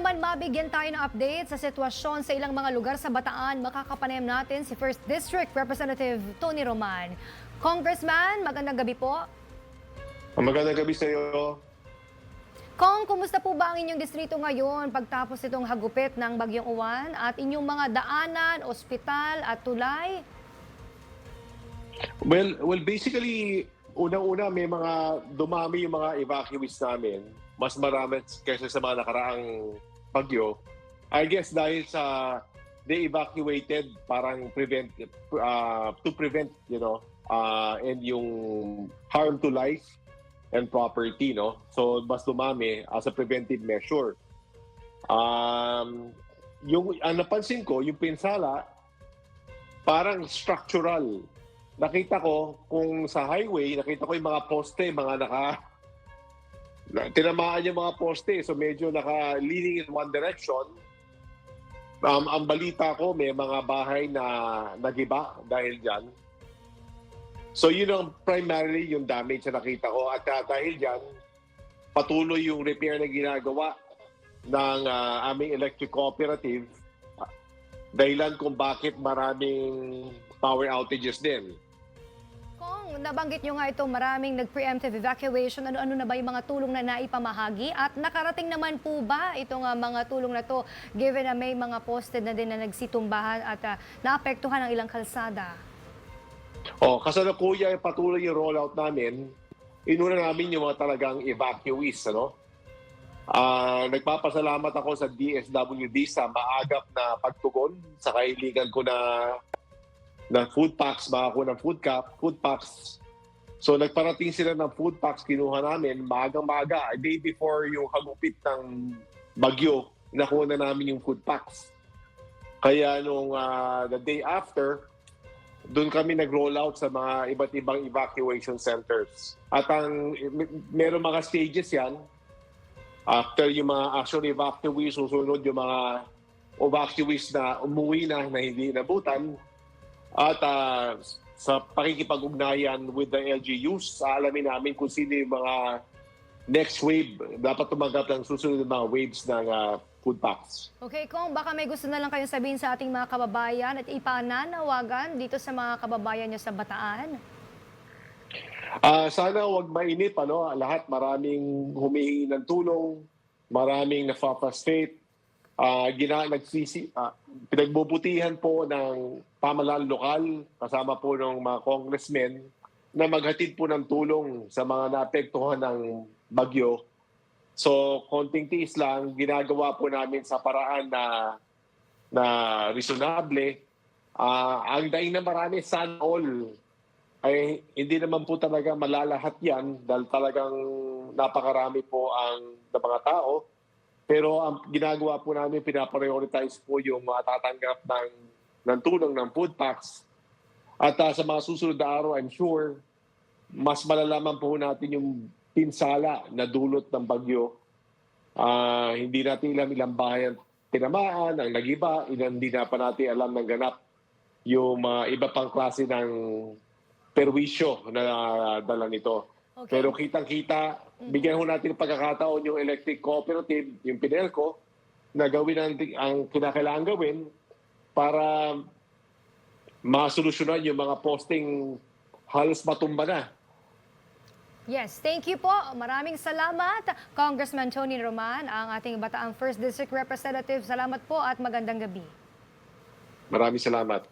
naman mabigyan tayo ng update sa sitwasyon sa ilang mga lugar sa Bataan, makakapanayam natin si 1st District Representative Tony Roman. Congressman, magandang gabi po. Magandang gabi sa iyo. Kong, kumusta po ba ang inyong distrito ngayon pagtapos itong hagupit ng Bagyong Uwan at inyong mga daanan, ospital at tulay? Well, basically, unang-una may mga dumami yung mga evacuees namin. Mas marami kaysa sa mga nakaraang bagyo. I guess dahil sa they evacuated parang to prevent, and yung harm to life and property, no? So mas dumami as a preventive measure. Yung napansin ko, yung pinsala parang structural. Nakita ko kung sa highway, nakita ko yung mga poste, tinamaan yung mga poste, so medyo naka-leaning in one direction. Ang balita ko, may mga bahay na nagiba dahil dyan. So yun ang primarily yung damage na nakita ko. At dahil dyan, patuloy yung repair na ginagawa ng aming electric cooperative. Dahilan kung bakit maraming power outages din. Kong, nabanggit nyo nga ito, maraming nag-preemptive evacuation. Ano-ano na ba yung mga tulong na naipamahagi? At nakarating naman po ba itong mga tulong na to given na may mga posted na din na nagsitumbahan at naapektuhan ang ilang kalsada? Kasalukuyan patuloy yung rollout namin. Inuna namin yung mga talagang evacuees, ano? Nagpapasalamat ako sa DSWD sa maagap na pagtugon sa kahilingan ko na food packs, baka ko ng food packs. So nagparating sila ng food packs, kinuha namin maagang-maaga, a day before yung hagupit ng bagyo, nakuha na namin yung food packs. Kaya nung the day after, doon kami nag-roll out sa mga iba't ibang evacuation centers. At meron mga stages yan. After yung mga actual evacuees, susunod yung mga evacuees na umuwi na hindi nabutan. At sa pakikipag-ugnayan with the LGUs, alamin namin kung sino yung mga next wave. Dapat tumanggap ng susunod na mga waves ng food packs. Okay, Kong, baka may gusto na lang kayong sabihin sa ating mga kababayan at ipananawagan dito sa mga kababayan nyo sa Bataan? Sana huwag mainip, lahat maraming humihingi ng tulong, maraming na-frustrate. Pinagbubutihan po ng pamahalaan lokal, kasama po ng mga congressmen, na maghatid po ng tulong sa mga naapektuhan ng bagyo. So, konting tiis lang, ginagawa po namin sa paraan na reasonable. Ang daing na marami, sana all, ay hindi naman po talaga malalahat yan dahil talagang napakarami po ang mga tao. Pero ang ginagawa po namin, pinaprioritize po yung matatanggap ng tulong ng food packs. At sa mga susunod na araw, I'm sure, mas malalaman po natin yung pinsala na dulot ng bagyo. Hindi natin ilang bahay ang tinamaan, ang nagiba, hindi na pa natin alam ng ganap yung iba pang klase ng perwisyo na dala nito. Okay. Pero kitang-kita, bigyan ho natin ng pagkakataon yung electric cooperative, yung Pinelco, na gawin ang kinakailangan gawin para masolusyonan yung mga posting halos matumba na. Yes, thank you po. Maraming salamat, Congressman Tony Roman, ang ating Bataang 1st District Representative. Salamat po at magandang gabi. Maraming salamat.